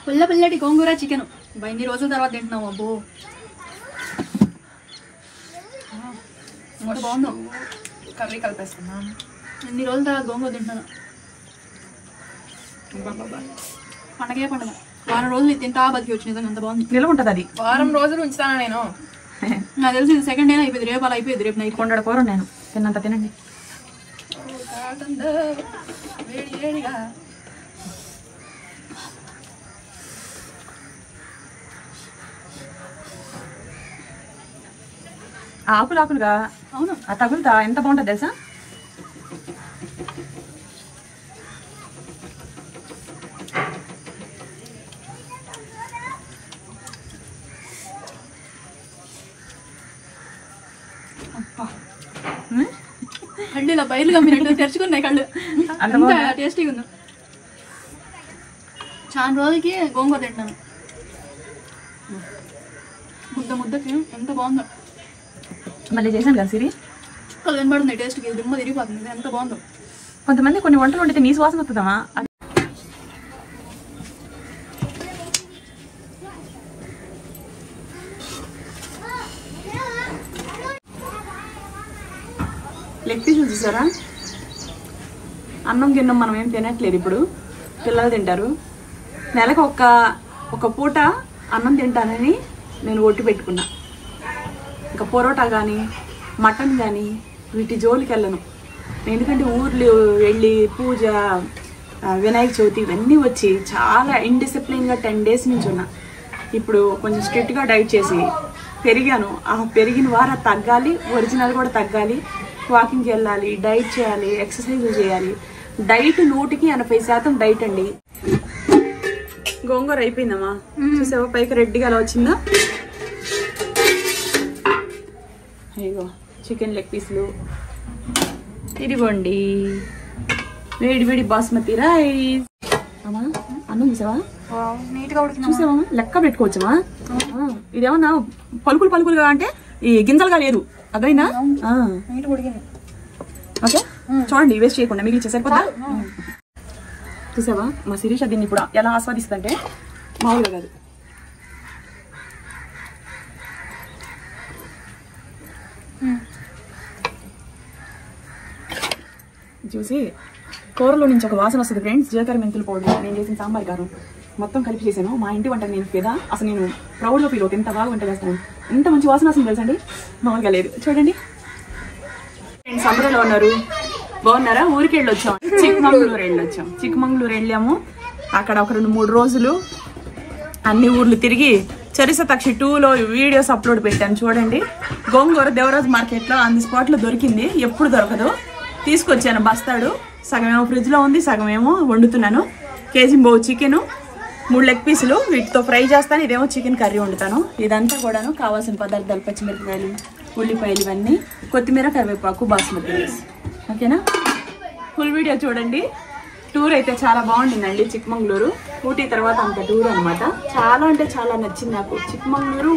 పుల్ల పుల్లటి గోంగూర చికెన్ ఇన్ని రోజుల తర్వాత తింటున్నావు. అబ్బో బాగుందో. కర్రీ కలిపేస్తున్నాను. ఎన్ని రోజుల తర్వాత గోంగూర తింటున్నాను. పండగే పండగ. వారం రోజులు తింటా బతికి వచ్చి నిజంగా అంత బాగుంది. నిలవ ఉంటుంది అది. వారం రోజులు ఉంచుతానా నేను? నాకు తెలిసి ఇది సెకండ్ డే అయిపోయింది. రేపు అలా అయిపోయింది. రేపు నైట్ కొండడ కూర నేను తిన్నంత తినండి. ఆకులు ఆకులుగా. అవును, ఆ తగులుతా ఎంత బాగుంటుంది తెలుసా. కళ్ళు ఇలా బయలు కమ్మినట్టు తెరుచుకున్నాయి కళ్ళు. అంత టేస్టీగా ఉంది. చాలా రోజులకి గోంగూర తింటున్నాను. ముద్ద ముద్దకి ఎంత బాగుందో. మళ్ళీ చేశాను కదా సిరి. చుక్కలు కనబడుతుంది టేస్ట్కి. దిమ్మ తిరిగిపోతుంది. ఎంత బాగుందో. కొంతమంది కొన్ని వంటలు వండితే నీ సువాసన వస్తుందమ్మా. లెగ్ పీసులు చూసారా? అన్నం గిన్నం మనం ఏం తినట్లేదు ఇప్పుడు. పిల్లలు తింటారు. నెలకు ఒక పూట అన్నం తింటానని నేను ఒట్టు పెట్టుకున్నా. ఇంకా పొరోటా కానీ మటన్ కానీ వీటి జోలికి వెళ్ళను. ఎందుకంటే ఊర్లు వెళ్ళి పూజ, వినాయక చవితి ఇవన్నీ వచ్చి చాలా ఇండిసిప్లిన్గా 10 days నుంచి ఉన్నా. ఇప్పుడు కొంచెం స్ట్రిక్ట్గా డైట్ చేసి పెరిగాను. ఆ పెరిగిన వారం తగ్గాలి, ఒరిజినల్ కూడా తగ్గాలి. వాకింగ్కి వెళ్ళాలి, డైట్ చేయాలి, ఎక్సర్సైజ్ చేయాలి. డైట్ 100% డైట్ అండి. గోంగూర అయిపోయిందమ్మా. చూసావా పైకి రెడ్డిగా అలా వచ్చిందా? అయ్యో చికెన్ లెగ్ పీసులు. ఇదిగోండి వేడి వేడి బాస్మతి రైస్. అమ్మా అన్నం చూసావా? నీట్గా ఉడికింది. చూసావా? లెక్క పెట్టుకోవచ్చమ్మా. ఇదేమన్నా పలుకులుగా అంటే ఈ గింజలుగా లేదు. అదైనా ఓకే. చూడండి వేస్ట్ చేయకుండా మిగిలిచ్చే సరిపోతా. చూసావా మా శిరీష దీన్ని ఇప్పుడు ఎలా ఆస్వాదిస్తుందంటే మామూలుగా కాదు. చూసి కూరలో నుంచి ఒక వాసన వస్తుంది ఫ్రెండ్స్. జీలకర్ర మెంతుల పౌడర్, నేను చేసిన సాంబార్ కారం మొత్తం కలిపి చేశాను. మా ఇంటి వంట నేను కదా అసలు నేను ప్రౌడ్లో ఫీల్ అవుతాను. ఎంత బాగా వంట చేస్తాను. ఎంత మంచి వాసన వస్తుంది తెలుసండి. మామూలుగా లేదు. చూడండి ఫ్రెండ్స్ అందరూ ఉన్నారు. బాగున్నారా? ఊరికి వెళ్ళొచ్చాం. చిక్కమంగళూరు వెళ్ళాము. అక్కడ ఒక 2-3 రోజులు అన్ని ఊర్లు తిరిగి చరిసతక్షి 2లో వీడియోస్ అప్లోడ్ పెట్టాను. చూడండి. గోంగూర దేవరాజ్ మార్కెట్లో ఆన్ ది స్పాట్లో దొరికింది. ఎప్పుడు దొరకదు. తీసుకొచ్చాను బస్తాడు. సగమేమో ఫ్రిడ్జ్లో ఉంది, సగమేమో వండుతున్నాను. కేజీ చికెను, 3 లెగ్ పీసులు వీటితో ఫ్రై చేస్తాను. ఇదేమో చికెన్ కర్రీ వండుతాను. ఇదంతా కూడాను కావాల్సిన పదార్థాలు పచ్చిమిరపకాయలు, ఉల్లిపాయలు, ఇవన్నీ, కొత్తిమీర, కరివేపాకు, బాస్మతి రైస్. ఓకేనా? ఫుల్ వీడియో చూడండి. టూర్ అయితే చాలా బాగుండిందండి. చిక్కమంగళూరు ఊటీ తర్వాత అంత టూర్ అనమాట. చాలా అంటే చాలా నచ్చింది నాకు. చిక్కమంగళూరు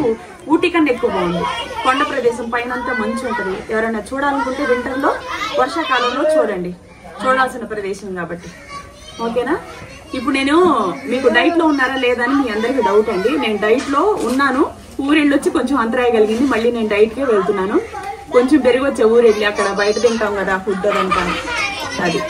ఊటీ కన్నా ఎక్కువ బాగుంది. కొండ ప్రదేశం పైన అంతా మంచి ఉంటుంది. ఎవరైనా చూడాలనుకుంటే వింటర్లో, వర్షాకాలంలో చూడండి. చూడాల్సిన ప్రదేశం కాబట్టి. ఓకేనా? ఇప్పుడు నేను మీకు డైట్లో ఉన్నారా లేదా అని మీ అందరికీ డౌట్ అండి. నేను డైట్లో ఉన్నాను. ఊరెళ్ళొచ్చి కొంచెం అంతరాయగలిగింది. మళ్ళీ నేను డైట్కే వెళ్తున్నాను. కొంచెం పెరిగొచ్చే ఊరెళ్ళి అక్కడ బయట తింటాం కదా ఫుడ్ అదంతా. అది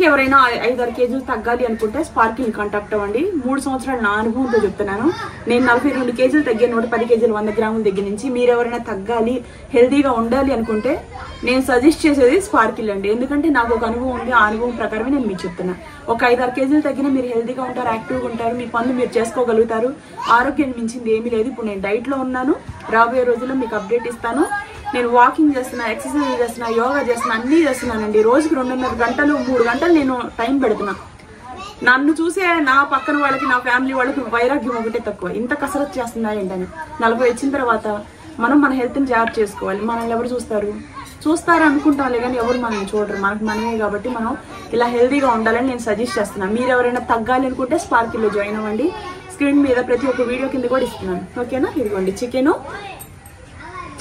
ఎవరైనా 5-6 కేజీలు తగ్గాలి అనుకుంటే స్పార్కిల్ కాంటాక్ట్ అవ్వండి. 3 సంవత్సరాలు నా అనుభవంతో చెప్తున్నాను. నేను 42 కేజీలు తగ్గే 110 కేజీలు 100 గ్రాముల దగ్గర నుంచి. మీరు ఎవరైనా తగ్గాలి, హెల్తీగా ఉండాలి అనుకుంటే నేను సజెస్ట్ చేసేది స్పార్కిల్ అండి. ఎందుకంటే నాకు ఒక అనుభవం ఉంది. ఆ అనుభవం ప్రకారమే నేను మీకు చెప్తున్నా. ఒక 5-6 కేజీలు తగ్గినా మీరు హెల్తీగా ఉంటారు, యాక్టివ్గా ఉంటారు, మీ పనులు మీరు చేసుకోగలుగుతారు. ఆరోగ్యాన్ని మించింది ఏమీ లేదు. ఇప్పుడు నేను డైట్లో ఉన్నాను. రాబోయే రోజుల్లో మీకు అప్డేట్ ఇస్తాను. నేను వాకింగ్ చేస్తున్నా, ఎక్సర్సైజ్ చేస్తున్నా, యోగా చేస్తున్నా, అన్నీ చేస్తున్నానండి. రోజుకి 2.5 గంటలు 3 గంటలు నేను టైం పెడుతున్నా. నన్ను చూసే నా పక్కన వాళ్ళకి, నా ఫ్యామిలీ వాళ్ళకి వైరాగ్యం ఒకటే తక్కువ. ఇంత కసరత్తు చేస్తున్నా ఏంటని. 40 వచ్చిన తర్వాత మనం మన హెల్త్ని జాగ్రత్త చేసుకోవాలి. మనల్ని ఎవరు చూస్తారు అనుకుంటాంలే కానీ ఎవరు మనల్ని చూడరు. మనకు మనమే కాబట్టి మనం ఇలా హెల్తీగా ఉండాలని నేను సజెస్ట్ చేస్తున్నాను. మీరు ఎవరైనా తగ్గాలి అనుకుంటే స్పార్కిల్లో జాయిన్ అవ్వండి. స్క్రీన్ మీద ప్రతి ఒక్క వీడియో కింద కూడా ఇస్తున్నాను. ఓకేనా? ఇదిగోండి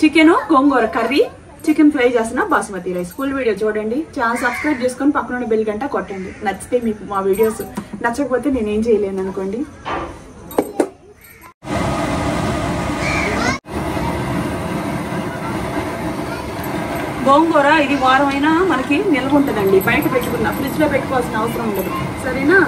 చికెను, గోంగూర కర్రీ, చికెన్ ఫ్రై చేస్తున్నా బాస్మతి రైస్. ఫుల్ వీడియో చూడండి. ఛానల్ సబ్స్క్రైబ్ చేసుకొని పక్కన బెల్ గంట కొట్టండి. నచ్చితే మీకు మా వీడియోస్, నచ్చకపోతే నేనేం చేయలేను అనుకోండి. గోంగూర ఇది వారం అయినా మనకి నిల్వ ఉంటుందండి. బయట పెట్టుకున్నా, ఫ్రిడ్జ్ లో పెట్టుకోవాల్సిన అవసరం ఉండదు. సరేనా?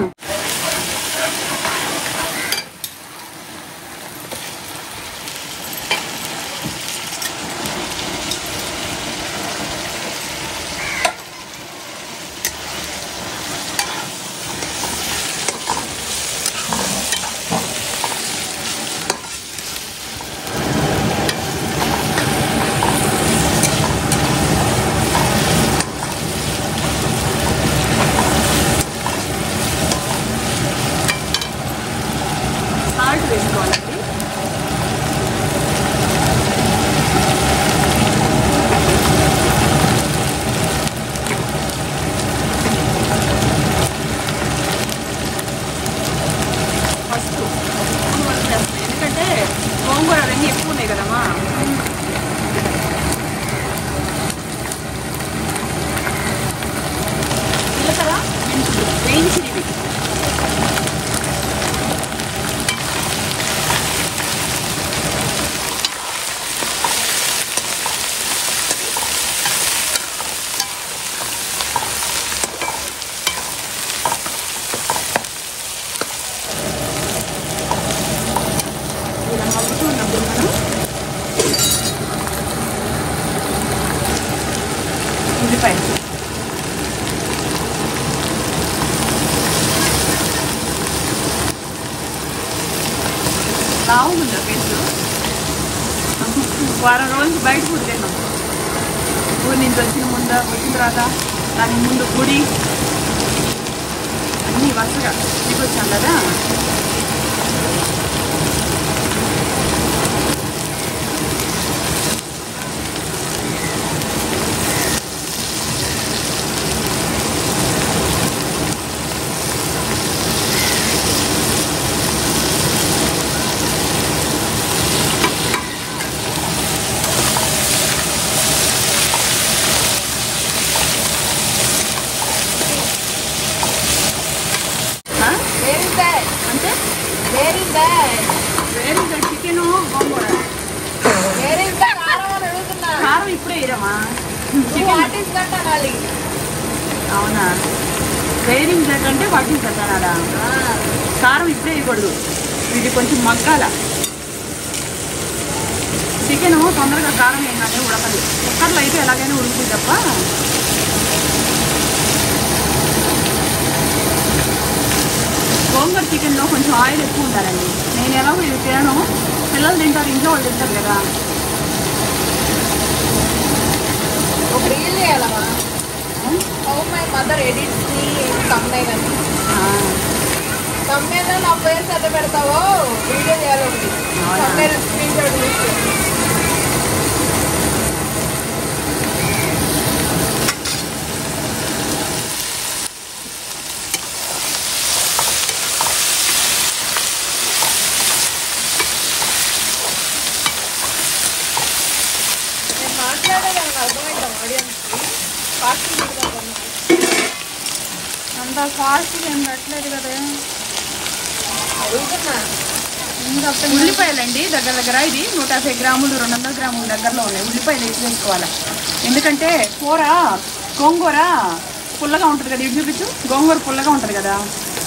వేసుకోవాలండి. ఫస్ట్ ఎందుకంటే గోంగూర అవన్నీ ఎక్కువ ఉన్నాయి కదమ్మా. జీలకర్ర, మెంతులు వేయించినవి. ఉల్లిపాయ బాగుందా పేస్ట్. వారం రోజులు బయట ఫుడ్ తిన్నాం. ఊరి నుంచి వచ్చిన తర్వాత దానికి ముందు గుడి అన్నీ వరుసగా తీసుకొచ్చాం కదా. చికెన్ గోంగూర కారం ఇప్పుడే వేయరమ్మా. అవునా? వేరింగ్ దట్ అంటే వాటిని పెట్టాలా? కారం ఇప్పుడే వేయకూడదు. ఇది కొంచెం మగ్గాల. చికెన్ తొందరగా కారం ఏంటంటే ఉడకదు. కుక్కర్లో అయితే ఎలాగైనా ఉడుకుతుంది తప్ప. గోంగూర చికెన్లో కొంచెం ఆయిల్ ఎక్కువ ఉండాలండి. నేను ఎలాగో ఇది తినను, పిల్లలు తింటారు, ఇంట్లో వాళ్ళు తింటారు కదా. ఒక రీల్ చేయాలమ్మా. హౌ మై మదర్ ఎడిట్స్ ని తమ్నైల్ అని. తమ్నైల్ నా పేరు ఎట్లా పెడతావో వీడియో చేయాలి. ఒకటి తమ్నైల్ స్క్రీన్ షాట్ తీసుకో. అంత ఫాస్ట్గా ఏం పెట్టలేదు కదా. ఉల్లిపాయలండి దగ్గర ఇది 150 గ్రాములు 200 గ్రాముల దగ్గరలో ఉన్నాయి. ఉల్లిపాయలు వేసుకోవాలి. ఎందుకంటే గోంగూర పుల్లగా ఉంటుంది కదా. ఇటు చూపించు. గోంగూర పుల్లగా ఉంటుంది కదా,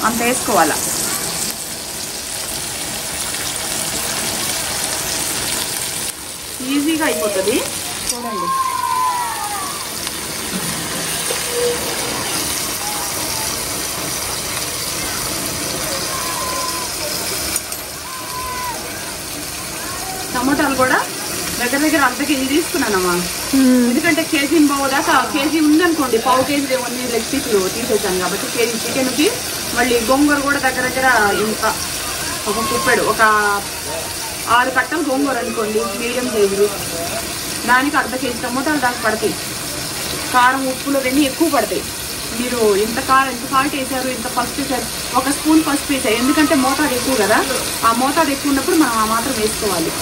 అంత వేసుకోవాలా. ఈజీగా అయిపోతుంది. చూడండి. టమోటాలు కూడా దగ్గర అర్ధ కేజీ తీసుకున్నానమ్మా. ఎందుకంటే కేజీ పోదాకా, కేజీ ఉందనుకోండి, పావు కేజీ ఏమన్నీ లెగ్ పీసులు తీసేసాను కాబట్టి కేజీ చికెన్కి. మళ్ళీ గోంగూర కూడా దగ్గర ఇంత ఒక కుప్పెడు, ఒక 6 కట్టలు గోంగూర అనుకోండి, మీడియం సైజు. దానికి అర్ధ కేజీ టమోటాలు దాకా పడతాయి. కారం ఉప్పులు అవన్నీ ఎక్కువ పడతాయి. మీరు ఎంత సాల్ట్ వేసారు, ఎంత పసుపు వేసారు, 1 స్పూన్ పసుపు వేసారు. ఎందుకంటే మోతాదు ఎక్కువ కదా. ఆ మోతాదు ఎక్కువ ఉన్నప్పుడు మనం ఆ మాత్రం వేసుకోవాలి.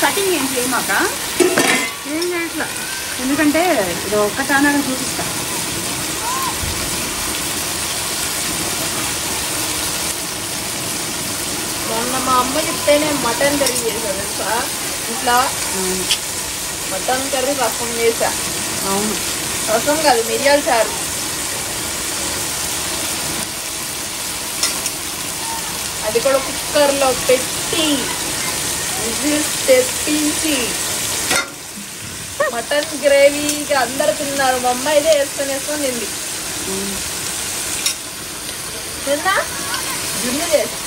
కటింగ్ ఏం చేయమాక, ఏం చేయట్లా. ఎందుకంటే ఇది ఒక్క ఛానల్ చూపిస్తా. మొన్న మా అమ్మ చెప్తేనే మటన్ కర్రీ చేశాను తెలుసా. ఇట్లా మటన్ కర్రీ రసం చేసా. అవును, రసం కాదు, మిరియాల చారు. అది కూడా కుక్కర్లో పెట్టి విజిల్స్ తెప్పించి మటన్ గ్రేవీగా అందరు తిన్నారు. మా అమ్మ ఇదే వేసుకొని తింది. తిన్నా జున్ను చేసి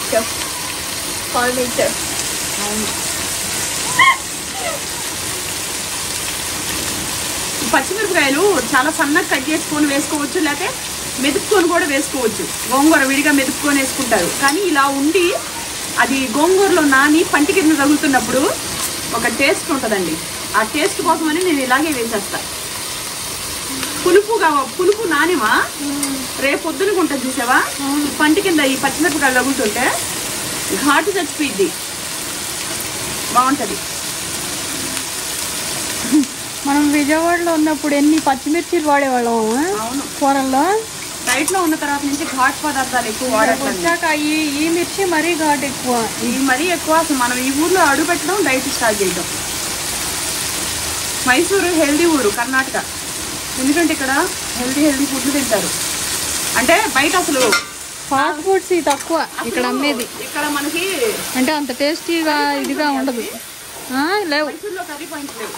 చెఫ్, కాల్ మీ చెఫ్. అవును. పచ్చిమిరపకాయలు చాలా సన్నగా కట్ చేసుకొని వేసుకోవచ్చు, లేకపోతే మెదుపుకొని కూడా వేసుకోవచ్చు. గోంగూర విడిగా మెదుపుకొని వేసుకుంటారు, కానీ ఇలా ఉండి అది గోంగూరలో నాని పంటి కింద తగులుతున్నప్పుడు ఒక టేస్ట్ ఉంటుందండి. ఆ టేస్ట్ కోసమని నేను ఇలాగే వేసేస్తా. పులుపు నానేమా రేపు పొద్దునకు ఉంటుంది చూసావా, పంటి కింద ఈ పచ్చిమిరపకాయలు తగులుతుంటే ఘాటు చచ్చిపోయిద్ది, బాగుంటుంది. మనం విజయవాడలో ఉన్నప్పుడు ఎన్ని పచ్చిమిర్చిలు వాడేవాళ్ళం అవును, కూరల్లో. డైట్ లో ఉన్న తర్వాత నుంచి ఘాట్ పదార్థాలు ఎక్కువ వాడట్లేదు. వచ్చాక ఈ మిర్చి మరీ ఘాట్ ఎక్కువ. ఇది మరీ ఎక్కువ. అసలు మనం ఈ ఊర్లో అడుగు పెట్టడం, డైట్ స్టార్ట్ చేయడం. మైసూరు హెల్దీ ఊరు, కర్ణాటక. ఎందుకంటే ఇక్కడ హెల్దీ ఫుడ్లు తింటారు. అంటే బయట అసలు ఫాస్ట్ ఫుడ్స్ తక్కువ ఇక్కడ అమ్మేది. ఇక్కడ మనకి అంటే అంత టేస్టీగా ఇదిగా ఉండదు. లేవు, మైసూరులో కర్రీ పాయింట్స్ లేవు.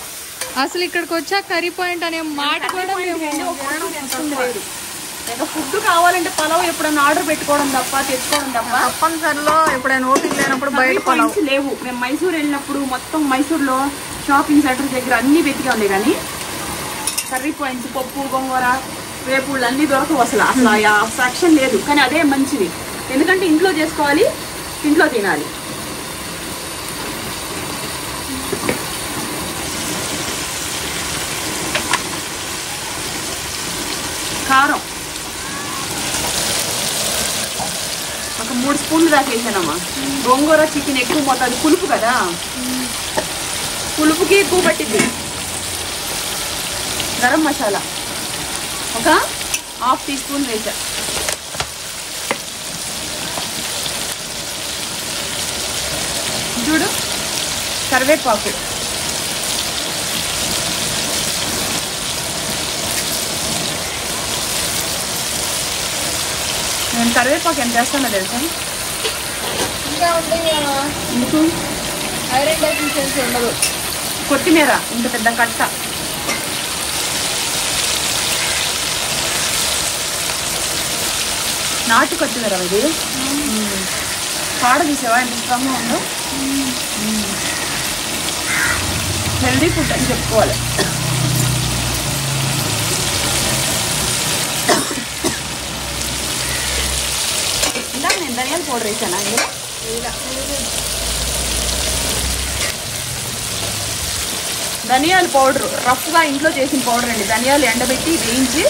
అసలు ఇక్కడికి వచ్చా కర్రీ పాయింట్ అనే మాట కూడా లేదు. ఫుడ్ కావాలంటే పలావ్ ఎప్పుడైనా ఆర్డర్ పెట్టుకోవడం తప్ప, తెచ్చుకోవడం తప్ప. తప్పనిసరిలో ఎప్పుడైనా ఓపిక లేనప్పుడు బయట పాయింట్స్ లేవు. మేము మైసూరు వెళ్ళినప్పుడు మొత్తం మైసూరులో షాపింగ్ సెంటర్ దగ్గర అన్ని వెతిగా ఉండే, కానీ కర్రీ పాయింట్స్, పప్పు, గోంగూర, వేపుళ్ళు అన్ని దొరకవు. అసలు ఆ సెక్షన్ లేదు. కానీ అదే మంచిది, ఎందుకంటే ఇంట్లో చేసుకోవాలి, ఇంట్లో తినాలి. కారం ఒక 3 స్పూన్లు దాకా వేసానమ్మా. గోంగూర చికెన్ ఎక్కువ మోతాదు, పులుపు కదా, పులుపుకి ఎక్కువ పట్టింది. గరం మసాలా ఒక 1/2 టీ స్పూన్ వేసా. చూడు, కరివేపాకు, నేను కరివేపాకు ఎంత వేస్తానో తెలుసా? ఇంకా ఉంటుంది ఎందుకు? ఐరన్ డెఫిషియన్సీ ఉండదు. కొత్తిమీర ఇంత పెద్ద కట్ట, నాటు కొత్తిమీర. ఇది కాడ తీసావా ఎంత స్ట్రాంగ్గా ఉందో. హెల్దీ ఫుడ్ అని చెప్పుకోవాలి. ఇందాక నేను ధనియాల పౌడర్ వేసాను అందులో. ధనియాల పౌడర్ రఫ్గా ఇంట్లో చేసిన పౌడర్ అండి. ధనియాలు ఎండబెట్టి వేయించి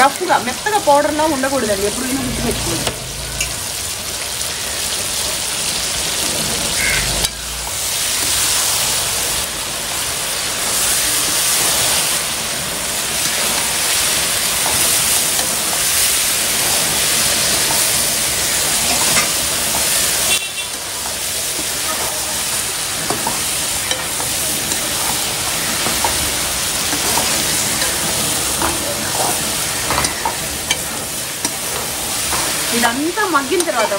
రఫ్గా మెత్తగా పౌడర్లా ఉండకూడదండి, ఎప్పుడైనా గుర్తుపెట్టుకోండి. ఇదంతా మగ్గిన తర్వాత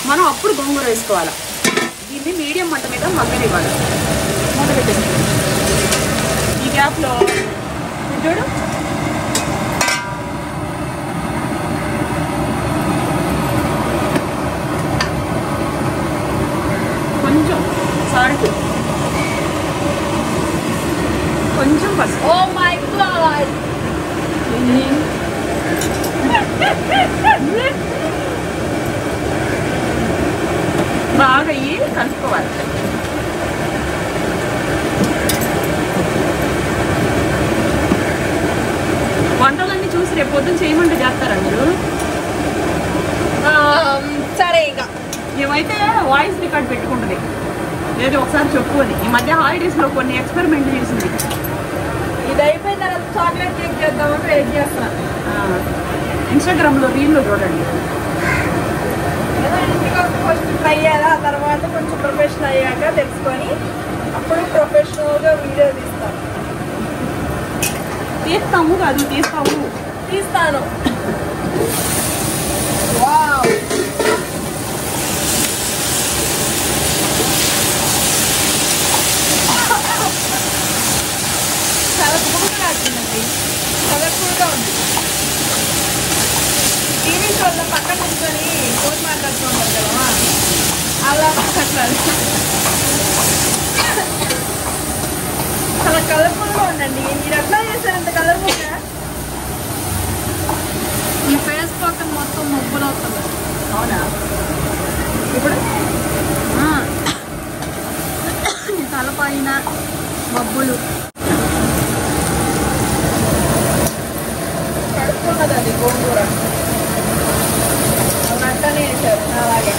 మనం అప్పుడు గోంగూర వేసుకోవాలి. దీన్ని మీడియం మంట మీద మగ్గనివ్వాలి. మొదలుపెట్టేసి ఈ గ్యాప్లో చూడు, కొంచెం సాల్ట్, కొంచెం పసుపు. ఓ మై గాడ్, బాగా కలుపుకోవాలి. వంటలన్నీ చూసి రేపు పొద్దున్న చేయమంటే చేస్తారా మీరు? సరే ఇక ఏమైతే వాయిస్ రికార్డ్ పెట్టుకుంటుంది, ఏదో ఒకసారి చెప్పుకొని. ఈ మధ్య హాలిడేస్లో కొన్ని ఎక్స్పెరిమెంట్ చేసింది. ఇది అయిపోయిన తర్వాత చాక్లెట్ కేక్ చేద్దామని వెయిట్ చేస్తున్నాను. ఇన్స్టాగ్రామ్లో రీల్లో చూడండి. ఇంటికి ఫస్ట్ ట్రై చేయాలి, ఆ తర్వాత కొంచెం ప్రొఫెషనల్ అయ్యాక తెలుసుకొని అప్పుడు ప్రొఫెషనల్గా వీడియో తీస్తాను. తీస్తాను. వావ్, చాలా బాగా వచ్చిందండి, కలర్ఫుల్గా ఉంది. టీవీ షోలో పక్కన కూర్చొని ఫోన్ మాట్లాడుతూ ఉంటారు కదా, అలా మాట్లాడాలి. చాలా కలర్ఫుల్గా ఉందండి. మీరు ఎట్లా చేశారు అంత కలర్ఫుల్గా? ఈ ఫేస్ పక్కన మొత్తం ముగ్గులు అవుతుంది. అవునా? ఇప్పుడు తలపైన మబ్బులు కడుక్కున్నది, అది గోంగూర నట్టనే వేశారు. అలాగే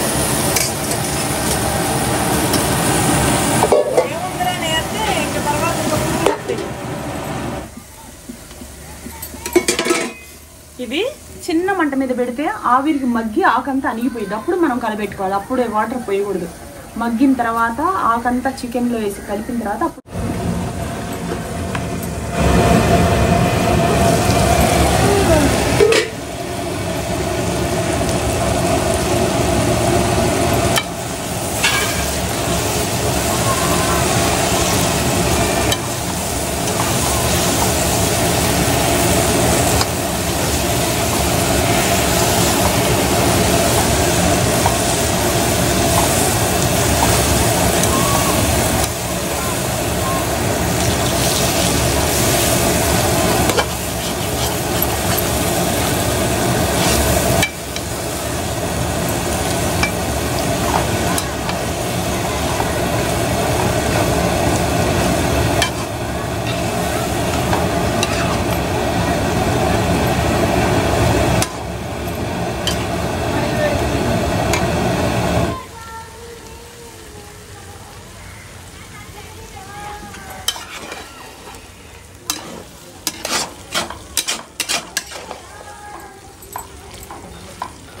ఏముందిరా నేర్తే ఇంక తర్వాత ఇది చిన్న మంట మీద పెడితే ఆవిరికి మగ్గి ఆకంతా అణిగిపోయింది. అప్పుడు మనం కలబెట్టుకోవాలి, అప్పుడే వాటర్ పోయకూడదు. మగ్గిన తర్వాత ఆకంతా చికెన్లో వేసి కలిపిన తర్వాత అప్పుడు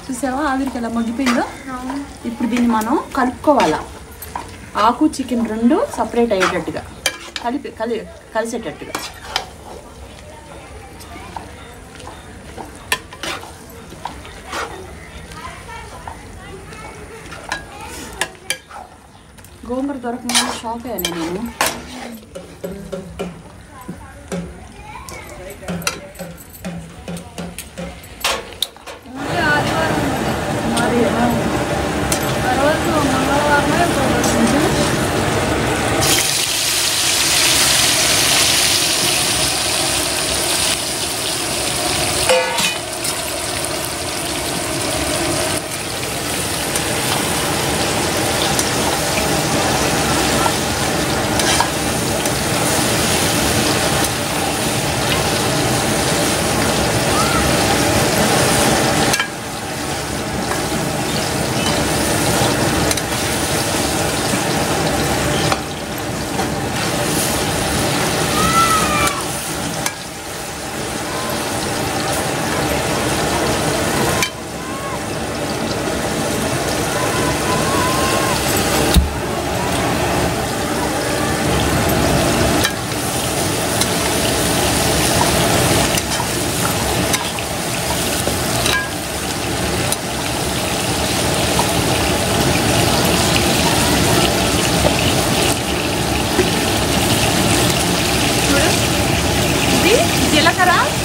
చూసావా ఆవిరికి ఎలా మగ్గిపోయిందో. ఇప్పుడు దీన్ని మనం కలుపుకోవాలా. ఆకు చికెన్ రెండు సపరేట్ అయ్యేటట్టుగా కలిసేటట్టుగా. గోంగూర దొరకకుండా షాక్ అయ్యాను నేను.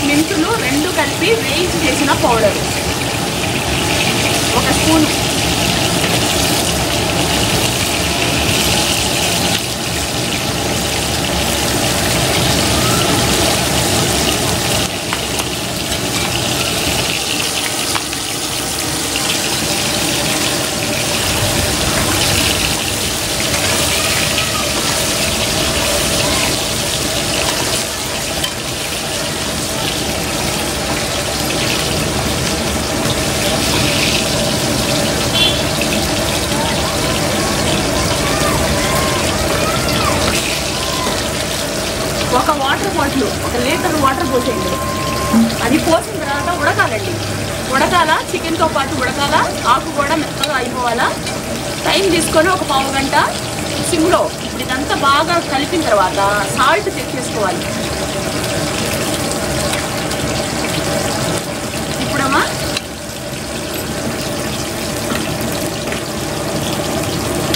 మెంతులు రెండు కలిపి వేయించి చేసిన పౌడర్ 1 స్పూను. నీళ్లు 1 లీటర్ వాటర్ పోసేయండి. అది పోసిన తర్వాత ఉడకాలండి. ఉడకాల, చికెన్తో పాటు ఉడకాల, ఆకు కూడా మెత్తగా అయిపోవాలా. టైం తీసుకొని ఒక పావు గంట సిమ్లో ఇదంతా బాగా కలిపిన తర్వాత సాల్ట్ చెక్ చేసుకోవాలి. ఇప్పుడమ్మా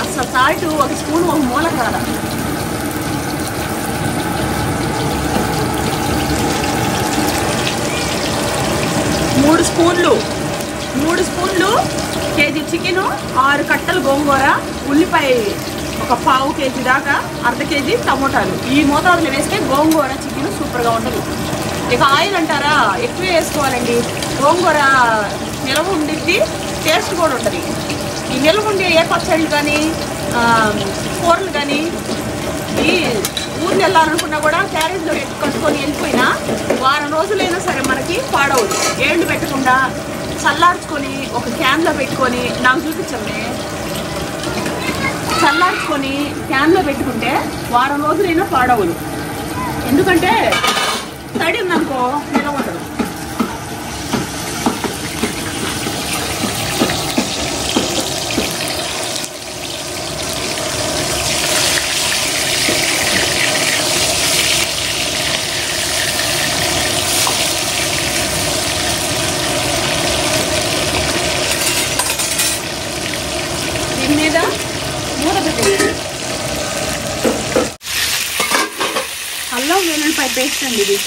అసలు సాల్ట్ 1 స్పూన్ 1 మూల కాల. మూడు స్పూన్లు కేజీ చికెను, 6 కట్టలు గోంగూర, ఉల్లిపాయ 1 పావు కేజీ దాకా, 1/2 కేజీ టమోటాలు. ఈ మోతాదులు వేస్తే గోంగూర చికెన్ సూపర్గా ఉంటుంది. ఇక ఆయిల్ అంటారా, ఎక్కువ వేసుకోవాలండి. గోంగూర నిలవ ఉండిద్ది, టేస్ట్ కూడా ఉంటుంది. ఈ నిలవ ఉండే ఏ పచ్చళ్ళు కానీ కూరలు కానీ ఈ ఊరు వెళ్ళాలనుకున్నా కూడా క్యారేజ్లో కట్టుకొని వెళ్ళిపోయినా వారం రోజులైనా సరే మనకి పాడవదు. ఏళ్ళు పెట్టకుండా చల్లార్చుకొని ఒక క్యాన్లో పెట్టుకొని, నాకు చూపించండి, చల్లార్చుకొని క్యాన్లో పెట్టుకుంటే వారం రోజులైనా పాడవదు. ఎందుకంటే తడి ఉందనుకో నిలవ ఉండదు. దీని మీద మూత పెట్టేది. అల్లం వెల్లుల్లిపాయ పేస్ట్ అండి ఇది.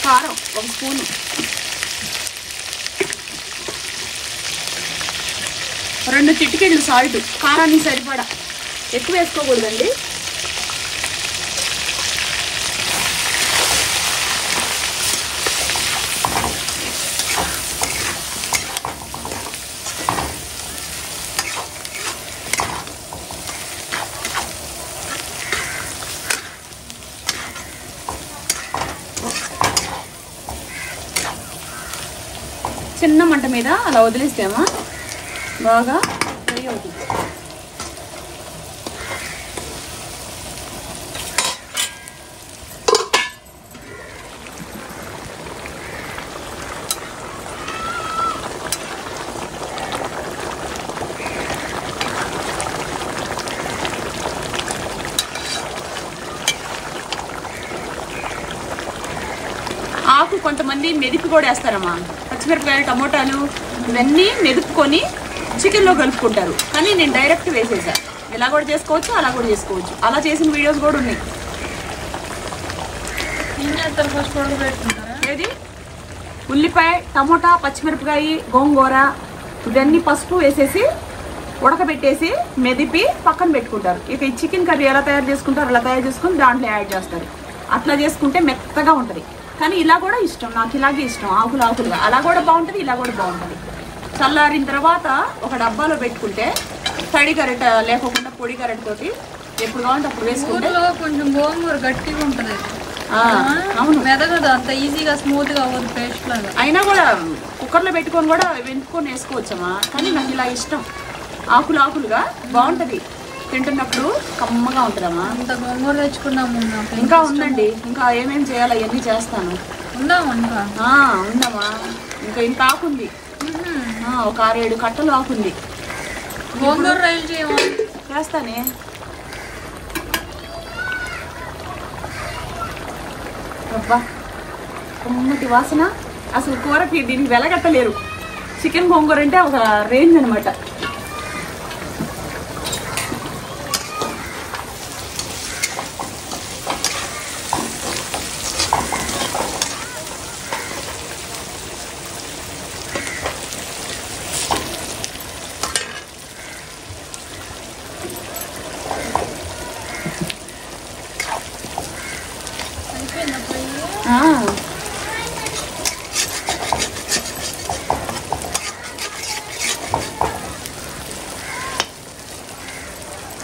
కారం 1 స్పూను, 2 చిటికెళ్ళు సాల్ట్, కారానికి సరిపడా, ఎక్కువ వేసుకోకూడదండి. చిన్న మంట మీద అలా వదిలేస్తామా బాగా ఫ్రై అవుతుంది. ఆకు కొంతమంది మెదిపి కూడా వేస్తారమ్మా. పచ్చిమిరపకాయలు, టమోటాలు ఇవన్నీ మెదుపుకొని చికెన్లో కలుపుకుంటారు. కానీ నేను డైరెక్ట్ వేసేసా. ఇలా కూడా చేసుకోవచ్చు, అలా కూడా చేసుకోవచ్చు. అలా చేసిన వీడియోస్ కూడా ఉన్నాయి. ఏది ఉల్లిపాయ, టమోటా, పచ్చిమిరపకాయ, గోంగూర ఇవన్నీ పసుపు వేసేసి ఉడకబెట్టేసి మెదిపి పక్కన పెట్టుకుంటారు. ఇక ఈ చికెన్ కర్రీ ఎలా తయారు చేసుకుంటారు అలా తయారు చేసుకుని దాంట్లో యాడ్ చేస్తారు. అట్లా చేసుకుంటే మెత్తగా ఉంటుంది. కానీ ఇలా కూడా ఇష్టం, నాకు ఇలాగే ఇష్టం, ఆకులుగా. అలా కూడా బాగుంటుంది, ఇలా కూడా బాగుంటుంది. చల్లారిన తర్వాత ఒక డబ్బాలో పెట్టుకుంటే తడి గరిట లేకుండా పొడి గరిట తోటి ఎప్పుడు కావాలంటే అప్పుడు వేసుకుంటే కొంచెం గోంగూర గట్టిగా ఉంటుంది. అవును, మెదగదు అంత ఈజీగా స్మూత్ గా అవ్వదు పేస్ట్ లాగా. అయినా కూడా కుక్కర్లో పెట్టుకొని కూడా వెంటుకొని వేసుకోవచ్చమ్మా. కానీ నాకు ఇలా ఇష్టం, ఆకులుగా బాగుంటుంది. తింటున్నప్పుడు కమ్మగా ఉంటుందమ్మా. అంత గోంగూర తెచ్చుకున్నాము. ఇంకా ఉందండి, ఇంకా ఏమేమి చేయాలి అవన్నీ చేస్తాను. ఉందమ్మా, ఇంకా ఆకుంది. ఒక 6-7 కట్టలు ఆకుంది. గోంగూర రైలు చేస్తానే. అబ్బా కమ్మటి వాసన. అసలు కూరకి దీనికి వెలగట్టలేరు. చికెన్ గోంగూర అంటే ఒక రేంజ్ అనమాట.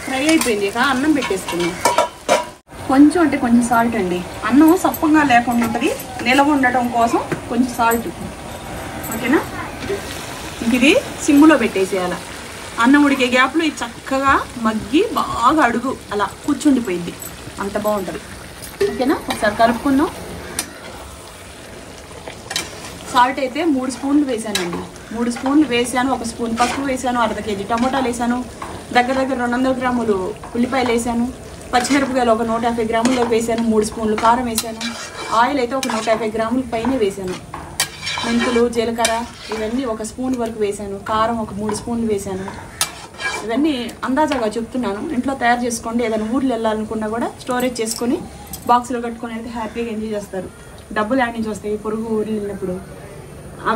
ఫ్రై అయిపోయింది. ఇక అన్నం పెట్టేసుకున్నాం. కొంచెం అంటే కొంచెం సాల్ట్ అండి. అన్నం సప్పంగా లేకుండా ఉంటుంది, నిలవ ఉండటం కోసం కొంచెం సాల్ట్. ఓకేనా? ఇది సిమ్ములో పెట్టేసేయాల. అన్నం ఉడికే గ్యాప్లో ఇది చక్కగా మగ్గి బాగా అడుగు అలా కూర్చుండిపోయింది, అంత బాగుంటుంది. ఓకేనా, ఒకసారి కలుపుకుందాం. సాల్ట్ అయితే 3 స్పూన్లు వేసానండి. 3 స్పూన్లు వేసాను. 1 స్పూన్ పసుపు వేసాను, అర్ధ కేజీ టమోటాలు వేసాను, దగ్గర 200 గ్రాములు ఉల్లిపాయలు వేసాను, పచ్చిమిరపకాయలు ఒక 150 గ్రాములు వేసాను, 3 స్పూన్లు కారం వేసాను, ఆయిల్ అయితే ఒక 150 గ్రాముల పైన వేసాను, మెంతులు జీలకర్ర ఇవన్నీ 1 స్పూన్ వరకు వేసాను, కారం ఒక 3 స్పూన్లు వేసాను. ఇవన్నీ అందాజాగా చెప్తున్నాను, ఇంట్లో తయారు చేసుకోండి. ఏదైనా ఊర్లు వెళ్ళాలనుకున్నా కూడా స్టోరేజ్ చేసుకొని బాక్స్లో కట్టుకొని అయితే హ్యాపీగా ఎంజాయ్ చేస్తారు. డబ్బులు యాడ్ నుంచి వస్తాయి పొరుగు ఊర్లు వెళ్ళినప్పుడు.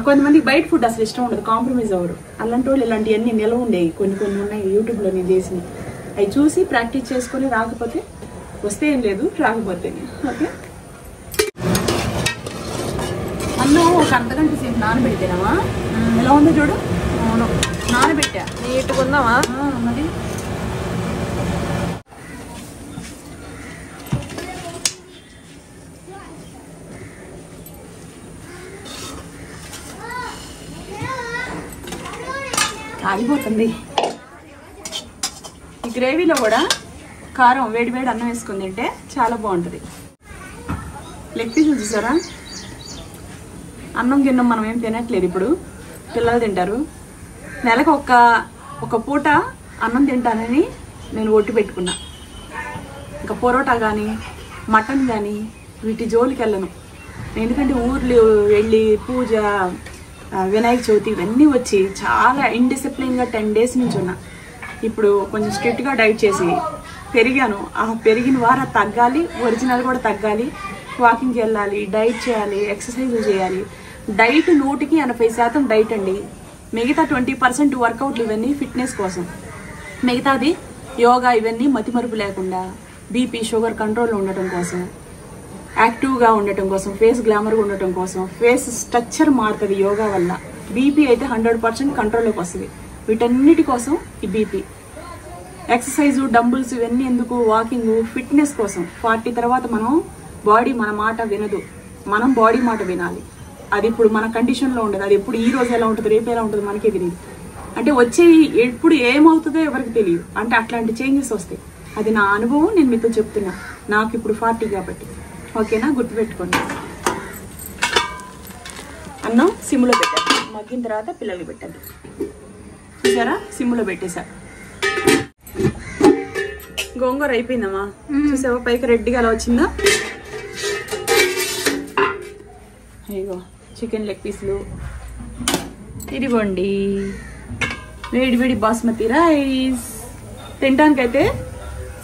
కొంతమందికి బయట ఫుడ్ అసలు ఇష్టం ఉండదు, కాంప్రమైజ్ అవ్వరు. అలాంటి వాళ్ళు ఇలాంటివన్నీ నిల్వ ఉండేవి, కొన్ని ఉన్నాయి యూట్యూబ్లో నేను చేసి అవి చూసి ప్రాక్టీస్ చేసుకొని రాకపోతే వస్తే ఏం లేదు, రాకపోతే. ఓకే, అన్నం ఒక అర్ధగంట సేపు నానబెడితేనామా ఎలా ఉందో చూడు. అవును, నానబెట్టా నీట్గా ఉందామా మరి. ఆగిపోతుంది. ఈ గ్రేవీలో కూడా కారం వేడి అన్నం వేసుకుని తింటే చాలా బాగుంటుంది. లెగ్ పీసులు చూసారా, అన్నం గిన్నం మనం ఏం తినట్లేదు ఇప్పుడు, పిల్లలు తింటారు. నెలకు ఒక పూట అన్నం తింటానని నేను ఒట్టు పెట్టుకున్నా. ఇంకా పొరోటా కానీ మటన్ కానీ వీటి జోలికి వెళ్ళను. ఎందుకంటే ఊర్లు వెళ్ళి పూజ, వినాయక చవితి ఇవన్నీ వచ్చి చాలా ఇండిసిప్లిన్గా 10 డేస్ నుంచి ఉన్నా. ఇప్పుడు కొంచెం స్ట్రిక్ట్గా డైట్ చేసి పెరిగాను. ఆ పెరిగిన వారం తగ్గాలి, ఒరిజినల్ కూడా తగ్గాలి, వాకింగ్కి వెళ్ళాలి, డైట్ చేయాలి, ఎక్సర్సైజ్ చేయాలి. డైట్ 100% డైట్ అండి. మిగతా 20% వర్కౌట్లు ఇవన్నీ ఫిట్నెస్ కోసం, మిగతాది యోగా ఇవన్నీ మతిమరుపు లేకుండా, బీపీ షుగర్ కంట్రోల్లో ఉండటం కోసం, యాక్టివ్గా ఉండటం కోసం, ఫేస్ గ్లామర్గా ఉండటం కోసం, ఫేస్ స్ట్రక్చర్ మారుతుంది యోగా వల్ల. బీపీ అయితే 100% కంట్రోల్లోకి వస్తుంది. వీటన్నిటి కోసం ఈ బీపీ. ఎక్సర్సైజు, డంబుల్స్ ఇవన్నీ ఎందుకు, వాకింగ్ ఫిట్నెస్ కోసం. 40 తర్వాత బాడీ మన మాట వినదు, మనం బాడీ మాట వినాలి. అది ఇప్పుడు మన కండిషన్లో ఉండదు. అది ఎప్పుడు ఈ రోజు ఎలా ఉంటుంది, రేపు ఎలా ఉంటుంది మనకే తెలియదు. అంటే వచ్చే ఎప్పుడు ఏమవుతుందో ఎవరికి తెలియదు. అంటే అట్లాంటి చేంజెస్ వస్తాయి. అది నా అనుభవం, నేను మీతో చెప్తున్నా. నాకు ఇప్పుడు 40 కాబట్టి. ఓకేనా, గుర్తుపెట్టుకోండి. అన్నం సిమ్లో పెట్టాను, మగ్గిన తర్వాత పిల్లలకి పెట్టాను. చూసారా, సిమ్లో పెట్టేసా. గోంగూర అయిపోయిందమ్మా, చూసావా పైకి రెడ్డిగా అలా వచ్చిందా. అయ్యో చికెన్ లెగ్ పీసులు, ఇదిగోండి వేడి బాస్మతి రైస్. తినడానికైతే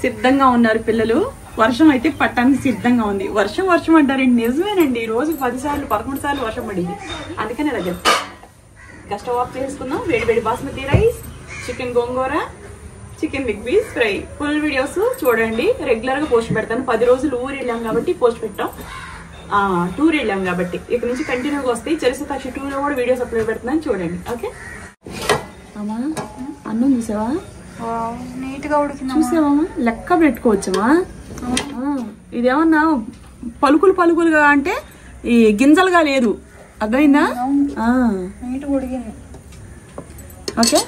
సిద్ధంగా ఉన్నారు పిల్లలు. వర్షం అయితే పట్టడానికి సిద్ధంగా ఉంది. వర్షం అంటారండి, నిజమేనండి. రోజుకి 10 సార్లు 11 సార్లు వర్షం పడింది. అందుకనే దగ్గర స్టవ్ ఆఫ్ చేసుకుందాం. వేడి basmati rice, chicken gongura, chicken leg piece fry. Full videos చూడండి, రెగ్యులర్గా పోస్ట్ పెడతాను. 10 రోజులు ఊరు వెళ్ళాం కాబట్టి పోస్ట్ పెట్టాం, టూర్ వెళ్ళాం కాబట్టి. ఇక్కడ నుంచి కంటిన్యూగా వస్తాయి. చరిసతాక్షి 2లో కూడా వీడియోస్ అప్లోడ్ పెడుతున్నాను, చూడండి. ఓకే అమ్మా, అన్నం చూసావా, నీట్గా ఉడికింది. చూసావా, లెక్క పెట్టుకోవచ్చమ్మా. ఇదేమన్నా పలుకులుగా అంటే ఈ గింజలుగా లేదు, అర్థమైందా. నీట్గా ఉడికింది. ఓకే,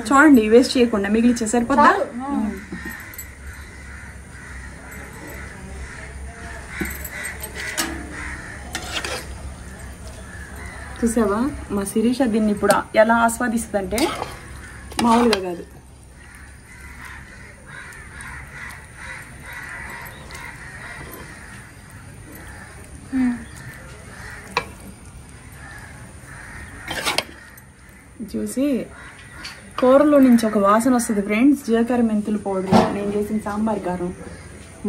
చూడండి, వేస్ట్ చేయకుండా మిగిలిచ్చే సరిపోద్దా. చూసావా, మా శిరీష దీన్ని ఇప్పుడు ఎలా ఆస్వాదిస్తుందంటే మామూలుగా కాదు. చూసి కూరలో నుంచి ఒక వాసన వస్తుంది ఫ్రెండ్స్. జీలకర్ర మెంతులు పౌడర్, నేను చేసిన సాంబార్ కారం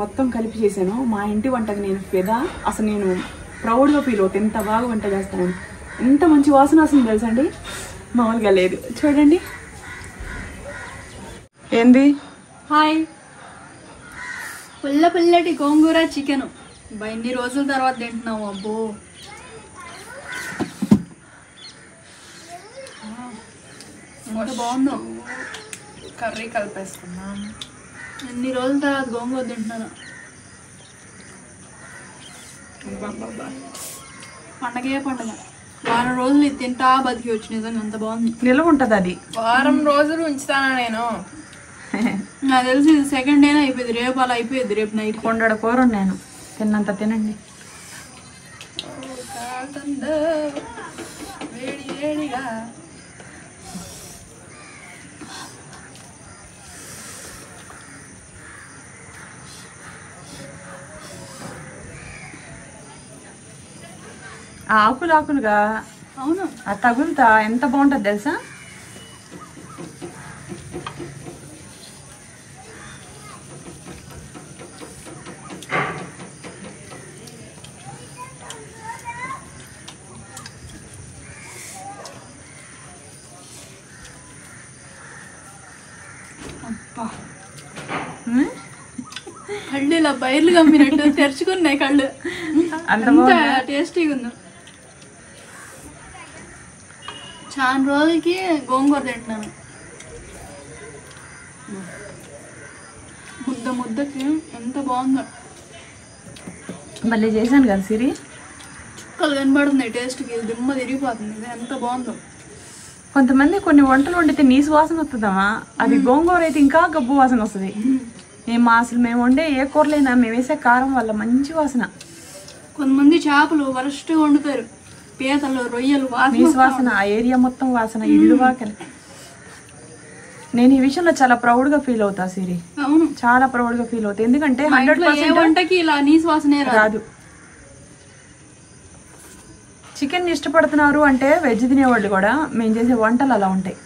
మొత్తం కలిపి చేశాను. మా ఇంటి వంటకి నేను ఫిదా. అసలు నేను ప్రౌడ్గా ఫీల్ అవుతాను, ఎంత బాగా వంట చేస్తాను. ఎంత మంచి వాసన వస్తుంది తెలుసండి, మామూలుగా లేదు. చూడండి ఏంది. హాయ్, పుల్లటి గోంగూర చికెన్ ఎన్ని రోజుల తర్వాత తింటున్నావు. అబ్బో, బాగుందో. కర్రీ కలిపేసుకున్నాం. ఎన్ని రోజుల తర్వాత గోంగూర తింటున్నాను. పండగే పండుగ. వారం రోజులు ఇది తింటా బతికి వచ్చి నిజంగా అంత బాగుంది. నిల్వ ఉంటుంది అది. వారం రోజులు ఉంచుతానా నేను? నాకు తెలిసి ఇది సెకండ్ డేనే అయిపోయింది. రేపు అలా అయిపోయింది. రేపు నైట్ కొండడ కూర నేను తిన్నంత తినండి. వేడి వేడిగా ఆకులు ఆకులుగా. అవును, ఆ తగులుతా ఎంత బాగుంటుంది తెలుసా? కళ్ళు ఇలా బయర్లు కమ్మినట్టు తెరుచుకున్నాయి కళ్ళు. అంత టేస్టీగా ఉంది. చాలా రోజులకి గోంగూర తింటున్నాను. ముద్ద ముద్దకి ఎంత బాగుందో. మళ్ళీ చేశాను కదా సిరి. చుక్కలు కనబడుతున్నాయి టేస్ట్కి. దిమ్మ తిరిగిపోతుంది. ఎంత బాగుందో. కొంతమంది కొన్ని వంటలు వండితే నీసు వాసన వస్తుందమ్మా. అది గోంగూర అయితే ఇంకా గబ్బు వాసన వస్తుంది. మేము వండే ఏ కూరలైనా మేము వేసే కారం వల్ల మంచి వాసన. కొంతమంది చేపలు వరస్ట్గా వండుతారు. పీతలు, రొయ్యలు నీసు వాసన, ఆ ఏరియా మొత్తం వాసన, ఇల్లు వాకలి. నేను ఈ విషయంలో చాలా ప్రౌడ్ గా ఫీల్ అవుతా సిరి. అవును, చాలా ప్రౌడ్ గా ఫీల్ అవుతా. ఎందుకంటే 100% వంటకి ఇలా నీసు వాసనే రాదు. చికెన్ ఇష్టపడుతున్నారు అంటే వెజ్ తినేవాళ్ళు కూడా మేము చేసే వంటలు అలా ఉంటాయి.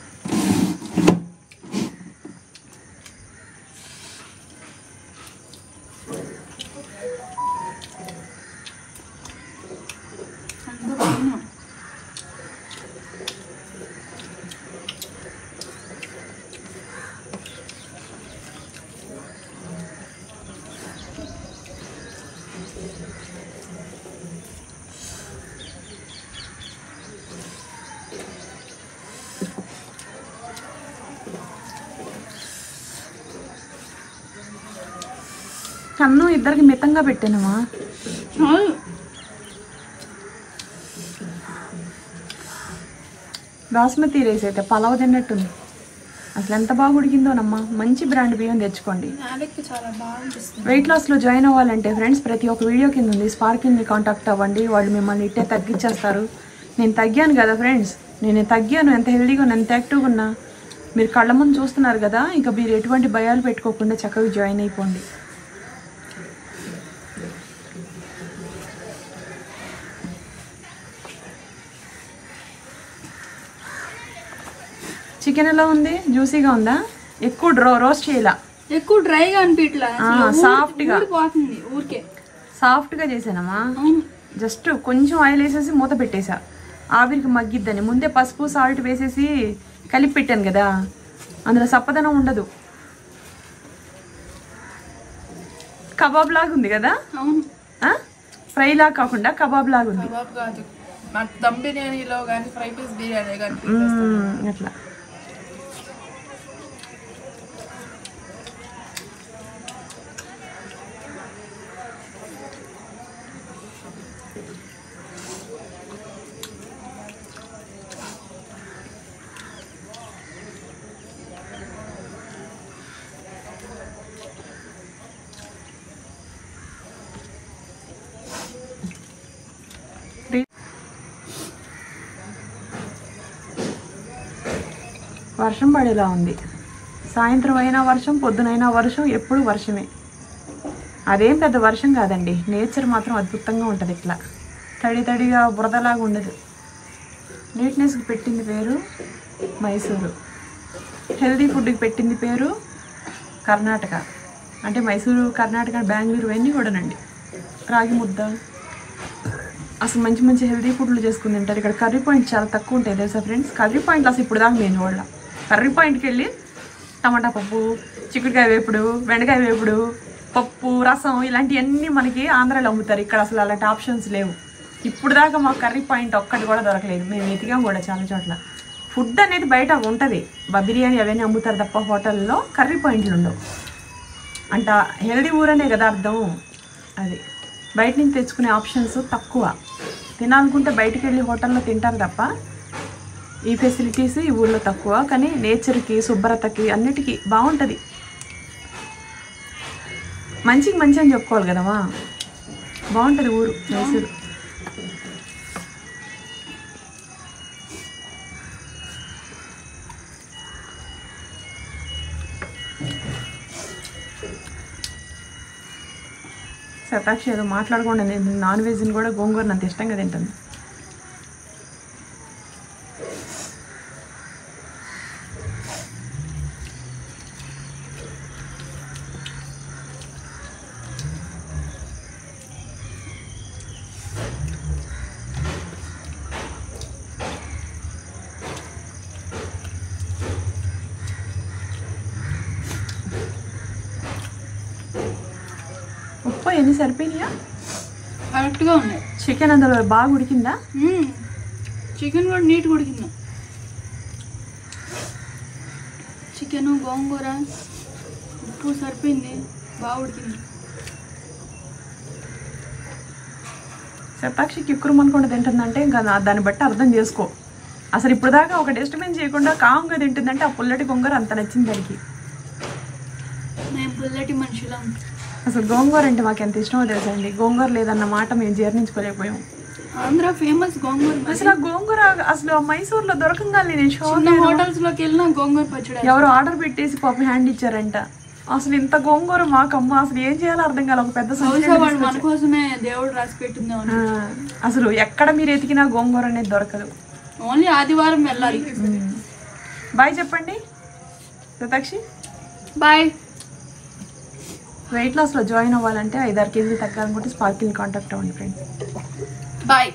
అన్నం ఇద్దరికి మితంగా పెట్టానమ్మా. బాస్మతి రైస్ అయితే పలావ్ తిన్నట్టుంది. అసలు ఎంత బాగా ఉడికిందోనమ్మా. మంచి బ్రాండ్ బియ్యం తెచ్చుకోండి. వెయిట్ లాస్లో జాయిన్ అవ్వాలంటే ఫ్రెండ్స్ ప్రతి ఒక్క వీడియో కింద ఉంది. స్పార్కిల్ని కాంటాక్ట్ అవ్వండి. వాళ్ళు మిమ్మల్ని ఇట్టే తగ్గించేస్తారు. నేను తగ్గాను కదా ఫ్రెండ్స్. నేను తగ్గాను. ఎంత హెల్దీగా ఉన్నా, ఎంత యాక్టివ్గా ఉన్నా మీరు కళ్ళ ముందు చూస్తున్నారు కదా. ఇంకా మీరు ఎటువంటి భయాలు పెట్టుకోకుండా చక్కగా జాయిన్ అయిపోండి. చికెన్ ఎలా ఉంది? జ్యూసీగా ఉందా? ఎక్కువ రోస్ట్ చేయాలా, ఎక్కువ డ్రైగా అనిపించట్లా. సాఫ్ట్గా ఊరికే సాఫ్ట్గా చేసానమ్మా. జస్ట్ కొంచెం ఆయిల్ వేసేసి మూత పెట్టేసా. ఆవిరికి మగ్గిద్దని ముందే పసుపు సాల్ట్ వేసేసి కలిపి పెట్టాను కదా. అందులో సప్పదనం ఉండదు. కబాబ్ లాగా ఉంది కదా. ఫ్రై లాగా కాకుండా కబాబ్ లాగా ఉంది. దమ్ బిర్యానీలో కానీ ఫ్రై పీస్ బిర్యానీ కానీ అట్లా. వర్షం పడేలా ఉంది. సాయంత్రం అయినా వర్షం, పొద్దునైనా వర్షం, ఎప్పుడు వర్షమే. అదేం పెద్ద వర్షం కాదండి. నేచర్ మాత్రం అద్భుతంగా ఉంటుంది. ఇట్లా తడి తడిగా బురదలాగా ఉండదు. నీట్నెస్కి పెట్టింది పేరు మైసూరు. హెల్దీ ఫుడ్కి పెట్టింది పేరు కర్ణాటక. అంటే మైసూరు, కర్ణాటక, బెంగళూరు ఇవన్నీ కూడానండి. రాగి ముద్ద, అసలు మంచి మంచి హెల్దీ ఫుడ్లు చేసుకుని తింటారు. ఇక్కడ కర్రీ పాయింట్ చాలా తక్కువ ఉంటాయి తెలుసా ఫ్రెండ్స్. కర్రీ పాయింట్లు అసలు ఇప్పుడు దాకా నేను వాళ్ళ కర్రీ పాయింట్కి వెళ్ళి టమాటా పప్పు, చిక్కుడుకాయ వేపుడు, బెండకాయ వేపుడు, పప్పు, రసం ఇలాంటివన్నీ మనకి ఆంధ్రాలో అమ్ముతారు. ఇక్కడ అసలు అలాంటి ఆప్షన్స్ లేవు. ఇప్పుడు దాకా మాకు కర్రీ పాయింట్ ఒక్కటి కూడా దొరకలేదు. మేము వెతికాం కూడా చాలా చోట్ల. ఫుడ్ అనేది బయట ఉంటుంది, బిర్యానీ అవన్నీ అమ్ముతారు తప్ప హోటల్లో కర్రీ పాయింట్లు ఉండవు. అంట హెల్దీ ఊరనే కదా అర్థం. అది బయట నుంచి తెచ్చుకునే ఆప్షన్స్ తక్కువ. తినాలనుకుంటే బయటికి వెళ్ళి హోటల్లో తింటారు తప్ప ఈ ఫెసిలిటీస్ ఈ ఊళ్ళో తక్కువ. కానీ నేచర్కి, శుభ్రతకి, అన్నిటికీ బాగుంటుంది. మంచికి మంచి అని చెప్పుకోవాలి కదమ్మా. బాగుంటుంది ఊరు మైసూరు. శతాక్షి ఏదో మాట్లాడకుండా నేను నాన్ వెజ్ని కూడా గోంగూరని అంత ఇష్టంగా తింటుంది. ఉప్పు ఎన్ని సరిపోయినాయా? కరెక్ట్గా ఉన్నాయి. చికెన్ అందులో బాగా ఉడికిందా? చికెన్ కూడా నీట్గా ఉడికింది. చికెన్, గోంగూర, ఉప్పు సరిపోయింది, బాగా ఉడికింది. శతాక్షికి ఎక్కువ అనుకుంటూ తింటుందంటే ఇంకా దాన్ని బట్టి అర్థం చేసుకో. అసలు ఇప్పుడు దాకా ఒక డిస్టర్బెన్స్ చేయకుండా కామ్గా తింటుందంటే ఆ పుల్లటి గోంగూర అంత నచ్చింది దానికి. మేము పుల్లటి మనుషులం. అసలు గోంగూర అంటే మాకు ఎంత ఇష్టమో తెలుసండి. గోంగూర లేదన్న మాట మేము జీర్ణించుకోలేకపోయాం. ఆంధ్ర ఫేమస్ గోంగూర. అసలు ఆ గోంగూర అసలు మైసూర్లో దొరకంగానే నేను షాక్. హోటల్స్ లోకి వెళ్ళినా గోంగూర పచ్చడి ఎవరు ఆర్డర్ పెట్టేసి పాపం హ్యాండ్ ఇచ్చారంట. అసలు ఇంత గోంగూర మాకమ్మ అసలు ఏం చేయాలో అర్థం కాదు. ఒక పెద్ద మన కోసమే దేవుడు రాసి పెట్టింది. అసలు ఎక్కడ మీరు ఎతికినా గోంగూర అనేది దొరకదు. ఓన్లీ ఆదివారం వెళ్ళాలి. బాయ్ చెప్పండి శతాక్షి. బాయ్. వెయిట్ లాస్లో జాయిన్ అవ్వాలంటే 5-6 కేజీలు తగ్గాలనుకుంటే స్పార్కిల్ కాంటాక్ట్ అవ్వండి ఫ్రెండ్స్. బాయ్.